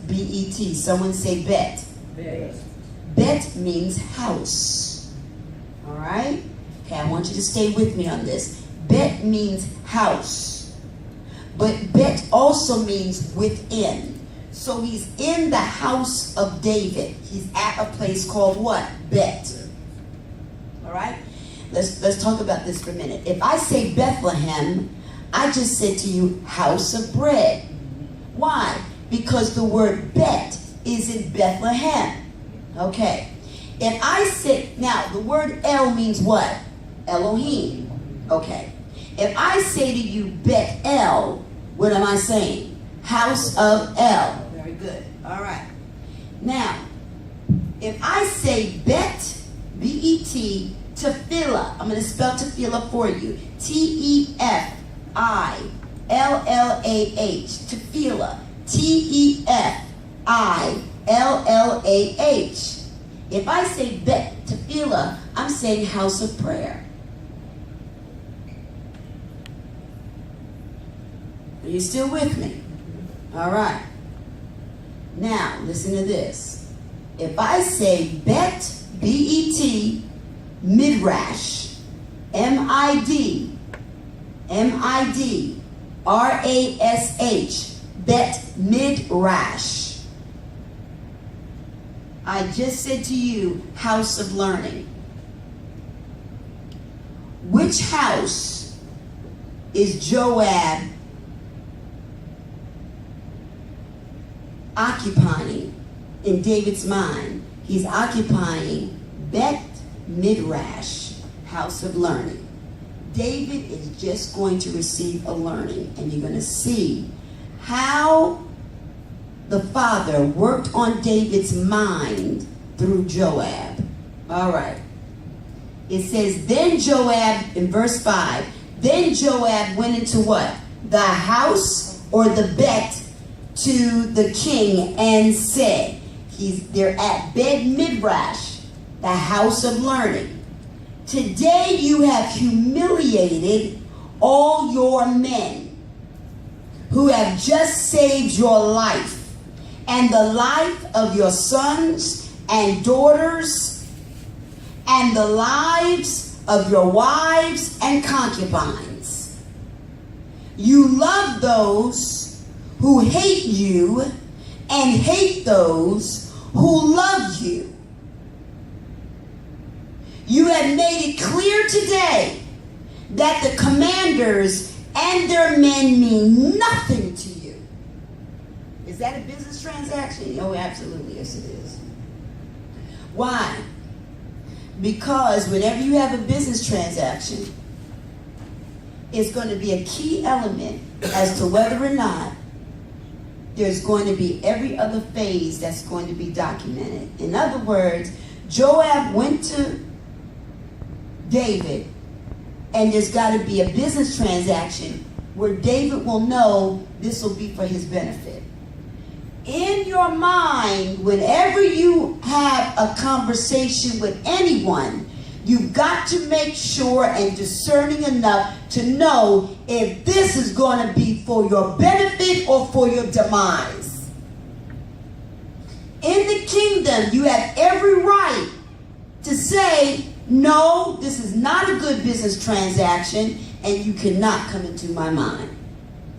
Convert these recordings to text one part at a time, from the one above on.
B-E-T. Someone say bet. Bet. Bet means house. All right? Okay, I want you to stay with me on this. Bet means house. But bet also means within. So he's in the house of David. He's at a place called what? Bet. All right? Let's talk about this for a minute. If I say Bethlehem, I just said to you, house of bread. Why? Because the word bet is in Bethlehem. Okay. If I say, now the word El means what? Elohim. Okay. If I say to you Bet El, what am I saying? House of El. Very good. All right. Now, if I say Bet, B-E-T, Tefillah, I'm going to spell Tefillah for you. T-E-F-I-L-L-A-H. Tefillah. T-E-F-I-L-L-A-H. If I say Bet Tefillah, I'm saying house of prayer. Are you still with me? All right. Now, listen to this. If I say Bet, B-E-T, Midrash, M-I-D-R-A-S-H, Bet Midrash. I just said to you, house of learning. Which house is Joab occupying in David's mind? He's occupying Bet Midrash, house of learning. David is just going to receive a learning, and you're going to see how the Father worked on David's mind through Joab. All right. It says, then Joab, in verse 5, then Joab went into what? The house or the bet to the king and said, they're at Bet Midrash, the house of learning. Today you have humiliated all your men who have just saved your life and the life of your sons and daughters and the lives of your wives and concubines. You love those who hate you and hate those who love you. You have made it clear today that the commanders and their men mean nothing to you. Is that a business transaction? Oh, absolutely. Yes, it is. Why? Because whenever you have a business transaction, it's going to be a key element as to whether or not there's going to be every other phase that's going to be documented. In other words, Joab went to David, and there's got to be a business transaction where David will know this will be for his benefit. In your mind, whenever you have a conversation with anyone, you've got to make sure and discerning enough to know if this is going to be for your benefit or for your demise. In the kingdom, you have every right to say, no, this is not a good business transaction, and you cannot come into my mind.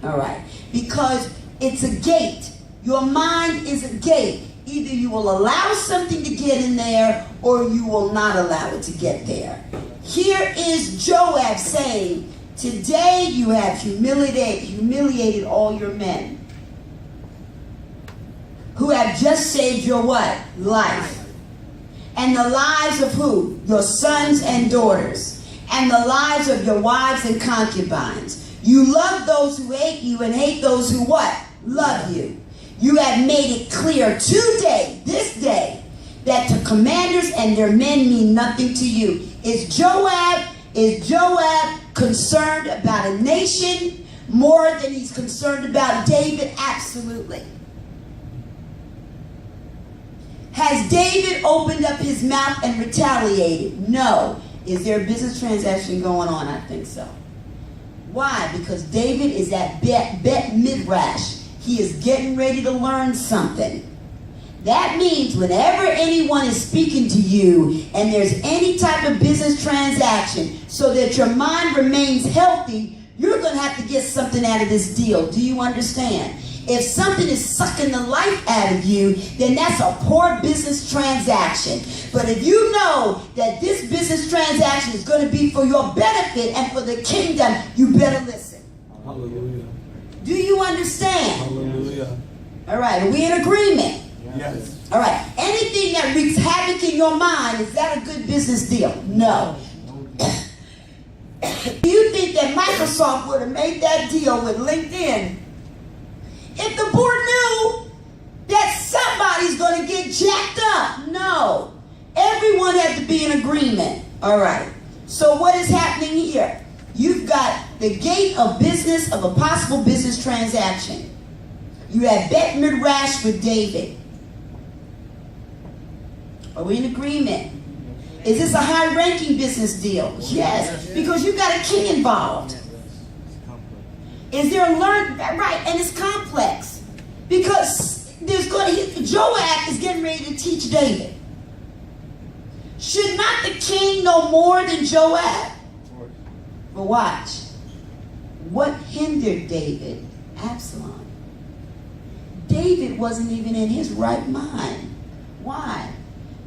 All right? Because it's a gate. Your mind is a gate. Either you will allow something to get in there, or you will not allow it to get there. Here is Joab saying, today you have humiliated all your men who have just saved your what? Life. And the lives of who? Your sons and daughters. And the lives of your wives and concubines. You love those who hate you and hate those who what? Love you. You have made it clear today, this day, that the commanders and their men mean nothing to you. Is Joab concerned about a nation more than he's concerned about David? Absolutely. Has David opened up his mouth and retaliated? No. Is there a business transaction going on? I think so. Why? Because David is at Bet Midrash. he is getting ready to learn something. That means whenever anyone is speaking to you and there's any type of business transaction, so that your mind remains healthy, you're going to have to get something out of this deal. Do you understand? If something is sucking the life out of you, then that's a poor business transaction. But if you know that this business transaction is going to be for your benefit and for the kingdom, you better listen. Hallelujah. Do you understand? Hallelujah. All right, are we in agreement? Yes. All right, anything that wreaks havoc in your mind, is that a good business deal? No. Do you think that Microsoft would have made that deal with LinkedIn if the board knew that somebody's going to get jacked up? No. Everyone had to be in agreement. All right. So what is happening here? You've got the gate of business, of a possible business transaction. You have Bet Midrash with David. Are we in agreement? Is this a high-ranking business deal? Yes, because you got a king involved. Is there a learn? Right, and it's complex because Joab is getting ready to teach David. Should not the king know more than Joab? But watch. What hindered David? Absalom. David wasn't even in his right mind. Why?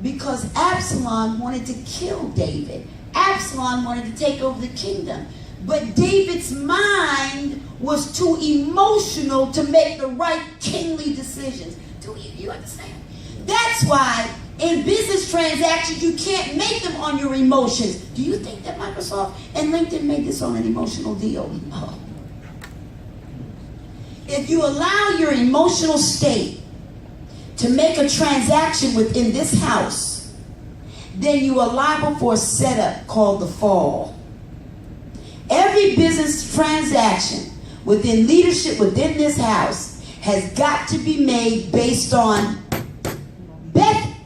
Because Absalom wanted to kill David. Absalom wanted to take over the kingdom. But David's mind was too emotional to make the right kingly decisions. Do you understand? That's why in business transactions, you can't make them on your emotions. Do you think that Microsoft and LinkedIn made this on an emotional deal? No. If you allow your emotional state to make a transaction within this house, then you are liable for a setup called the fall. Every business transaction within leadership within this house has got to be made based on Beth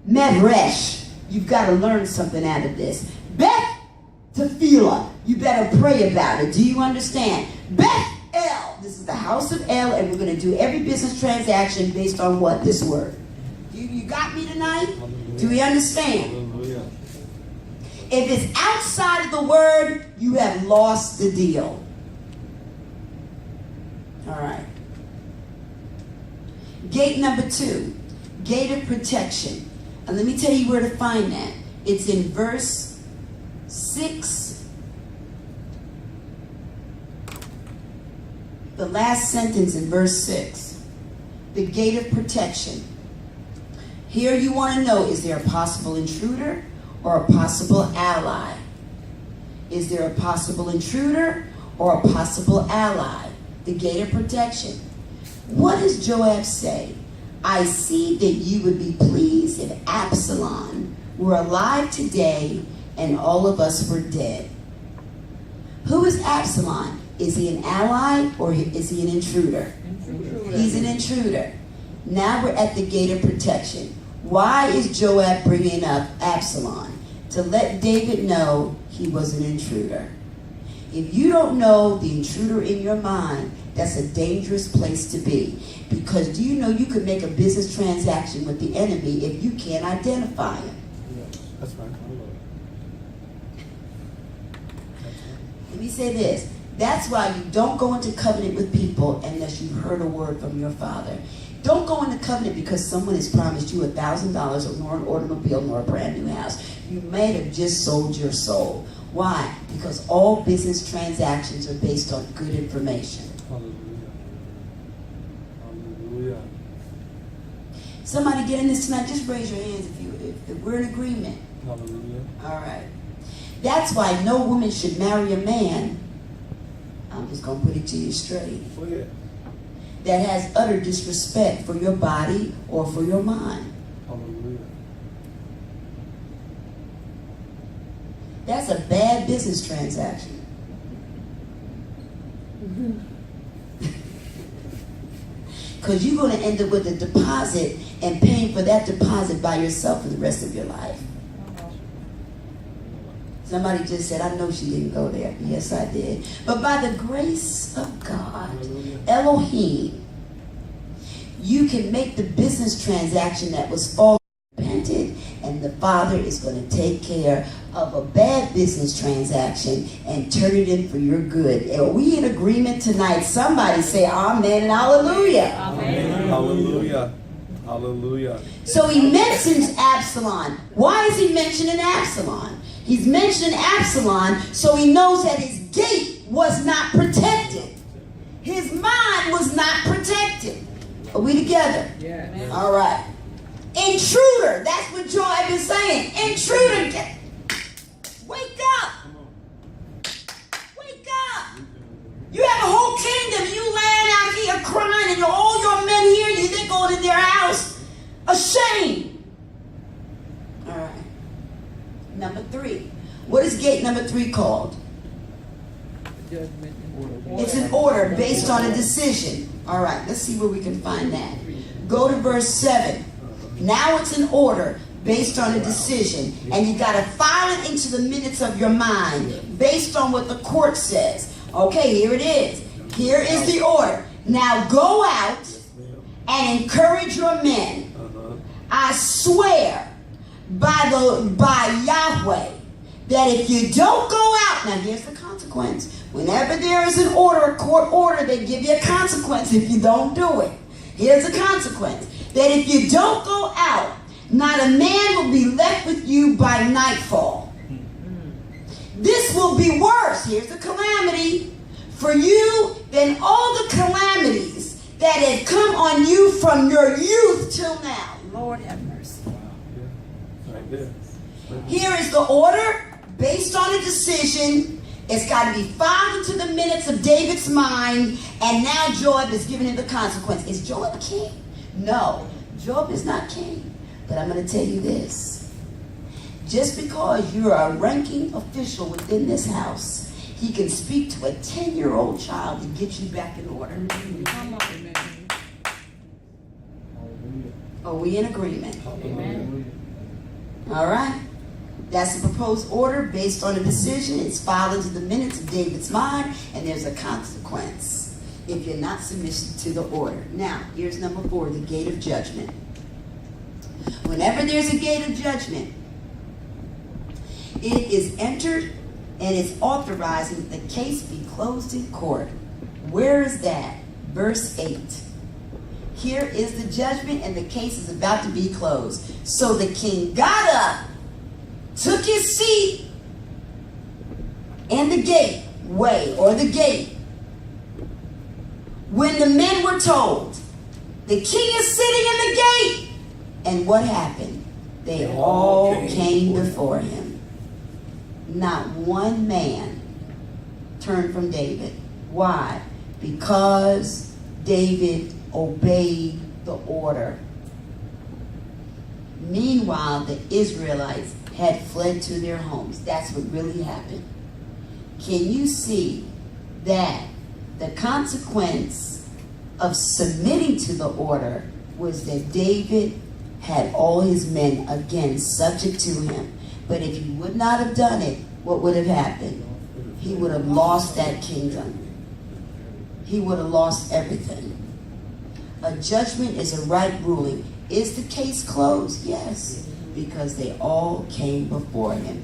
Midrash. You've got to learn something out of this. Beth Tefillah. You better pray about it. Do you understand? Beth El. This is the house of El, and we're going to do every business transaction based on what? This word. You got me tonight? Hallelujah. Do we understand? Hallelujah. If it's outside of the word, you have lost the deal. All right. Gate number 2. Gate of protection. And let me tell you where to find that. It's in verse 6. The last sentence in verse 6. The gate of protection. Here you want to know, is there a possible intruder or a possible ally? Is there a possible intruder or a possible ally? The gate of protection. What does Joab say? I see that you would be pleased if Absalom were alive today and all of us were dead. Who is Absalom? Is he an ally or is he an intruder? He's an intruder. Now we're at the gate of protection. Why is Joab bringing up Absalom? To let David know he was an intruder. If you don't know the intruder in your mind, that's a dangerous place to be. Because do you know you could make a business transaction with the enemy if you can't identify him? Yes, that's right. Let me say this. That's why you don't go into covenant with people unless you've heard a word from your father. Don't go into covenant because someone has promised you $1,000 nor an automobile nor a brand new house. You may have just sold your soul. Why? Because all business transactions are based on good information. Hallelujah. Hallelujah. Somebody getting this tonight, just raise your hands if we're in agreement. Hallelujah. All right. That's why no woman should marry a man, I'm just going to put it to you straight, Oh, yeah. that has utter disrespect for your body or for your mind. Hallelujah. That's a bad business transaction. Because you're going to end up with a deposit and paying for that deposit by yourself for the rest of your life. Somebody just said, I know she didn't go there. Yes, I did. But by the grace of God, Hallelujah. Elohim, you can make the business transaction that was false repented, and the Father is going to take care of a bad business transaction and turn it in for your good. Are we in agreement tonight? Somebody say amen and hallelujah. Amen. Hallelujah. Hallelujah. So he mentions Absalom. Why is he mentioning Absalom? He's mentioning Absalom so he knows that his gate was not protected. His mind was not protected. Are we together? Yeah. All right. Intruder. That's what Joab is saying. Intruder. Wake up. Wake up. You have a whole kingdom. You laying out here crying and all your men here, you think going in their house. Ashamed. All right. Number 3. What is gate number 3 called? Judgment. It's an order based on a decision. All right, let's see where we can find that. Go to verse 7. Now it's an order based on a decision, and you got to file it into the minutes of your mind based on what the court says. Okay, here it is. Here is the order. Now go out and encourage your men. I swear by Yahweh that if you don't go out, now here's the consequence. Whenever there is an order, a court order, they give you a consequence if you don't do it. Here's the consequence. That if you don't go out, not a man will be left with you by nightfall. This will be worse. Here's the calamity for you than all the calamities that had come on you from your youth till now. Lord have mercy. Right there. Here is the order based on a decision. It's got to be filed into the minutes of David's mind, and now Joab is giving him the consequence. Is Joab king? No, Joab is not king. But I'm going to tell you this. Just because you're a ranking official within this house, he can speak to a 10-year-old child to get you back in order. Come on. Amen. Are we in agreement? Amen. All right. That's the proposed order based on a decision. It's filed into the minutes of David's mind, and there's a consequence if you're not submissive to the order. Now, here's number 4, the gate of judgment. Whenever there's a gate of judgment, it is entered and it's authorizing that the case be closed in court. Where is that? Verse 8. Here is the judgment, and the case is about to be closed. So the king got up, took his seat in the gateway or the gate. When the men were told, the king is sitting in the gate. And what happened? They all came before him. Not one man turned from David. Why? Because David obeyed the order. Meanwhile, the Israelites had fled to their homes. That's what really happened. Can you see that the consequence of submitting to the order was that David had all his men again subject to him? But if he would not have done it, what would have happened? He would have lost that kingdom. He would have lost everything. A judgment is a right ruling. Is the case closed? Yes, because they all came before him.